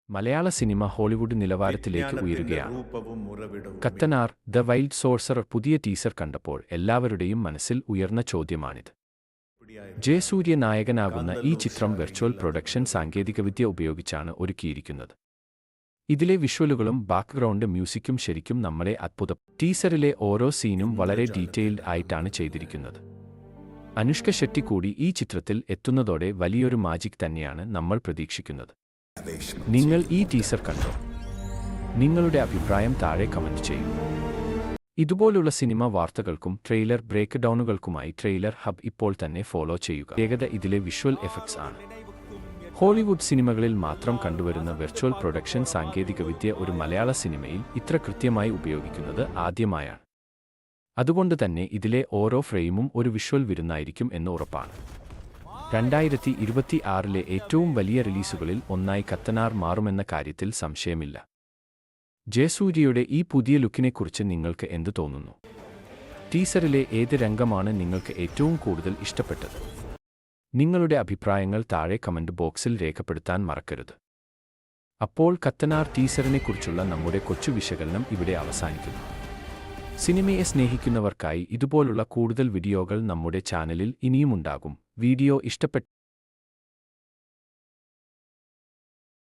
മലയാള cinema Hollywood നിലവാരത്തിലേക്ക് ഉയരുകയാണ്. കത്തനാർ the wild sorcerer പുതിയ ടീസർ കണ്ടപ്പോൾ എല്ലാവരുടെയും മനസ്സിൽ ഉയർന്ന ചോദ്യമാണിത്. ജയസൂര്യ നായകനാകുന്ന ഈ ചിത്രം വെർച്വൽ പ്രൊഡക്ഷൻ സാങ്കേതികവിദ്യ ഉപയോഗിച്ചാണ് ഒരുക്കിയിരിക്കുന്നത്. ഇതിലെ വിഷ്വലുകളും ബാക്ക്ഗ്രൗണ്ട് മ്യൂസിക്കും ശരിക്കും നമ്മളെ അത്ഭുതം. ടീസറിലെ ഓരോ സീനും വളരെ ഡീറ്റെയിൽഡ് ആയിട്ടാണ് ചെയ്തിരിക്കുന്നത്. അനുഷ്ക ഷെട്ടി കൂടി ഈ ചിത്രത്തിൽ എത്തുന്നതോടെ വലിയൊരു മാജിക് തന്നെയാണ് നമ്മൾ പ്രതീക്ഷിക്കുന്നത്. നിങ്ങൾ ഈ ടീസർ കണ്ടോ? നിങ്ങളുടെ അഭിപ്രായം താഴെ കമന്റ് ചെയ്യൂ. ഇതുപോലുള്ള സിനിമ വാർത്തകൾക്കും ട്രെയിലർ ബ്രേക്ക് ഡൗണുകൾക്കുമായി ട്രെയിലർ ഹബ് ഇപ്പോൾ തന്നെ ഫോളോ ചെയ്യുക. പ്രത്യേകത ഇതിലെ വിഷ്വൽ എഫക്ട്സ് ആണ്. ഹോളിവുഡ് സിനിമകളിൽ മാത്രം കണ്ടുവരുന്ന വെർച്വൽ പ്രൊഡക്ഷൻ സാങ്കേതികവിദ്യ ഒരു മലയാള സിനിമയിൽ ഇത്ര കൃത്യമായി ഉപയോഗിക്കുന്നത് ആദ്യമായാണ്. അതുകൊണ്ട് തന്നെ ഇതിലെ ഓരോ ഫ്രെയിമും ഒരു വിഷ്വൽ വിരുന്നായിരിക്കും എന്ന് ഉറപ്പാണ്. 2026 ഏറ്റവും വലിയ റിലീസുകളിൽ ഒന്നായി കത്തനാർ മാറുമെന്ന കാര്യത്തിൽ സംശയമില്ല. ജയസൂര്യയുടെ ഈ പുതിയ ലുക്കിനെക്കുറിച്ച് നിങ്ങൾക്ക് എന്ത് തോന്നുന്നു? ടീസറിലെ ഏത് രംഗമാണ് നിങ്ങൾക്ക് ഏറ്റവും കൂടുതൽ ഇഷ്ടപ്പെട്ടത്? നിങ്ങളുടെ അഭിപ്രായങ്ങൾ താഴെ കമന്റ് ബോക്സിൽ രേഖപ്പെടുത്താൻ മറക്കരുത്. അപ്പോൾ കത്തനാർ ടീസറിനെക്കുറിച്ചുള്ള നമ്മുടെ കൊച്ചു വിശകലനം ഇവിടെ അവസാനിക്കുന്നു. സിനിമയെ സ്നേഹിക്കുന്നവർക്കായി ഇതുപോലുള്ള കൂടുതൽ വീഡിയോകൾ നമ്മുടെ ചാനലിൽ ഇനിയുമുണ്ടാകും. വീഡിയോ ഇഷ്ടപ്പെട്ട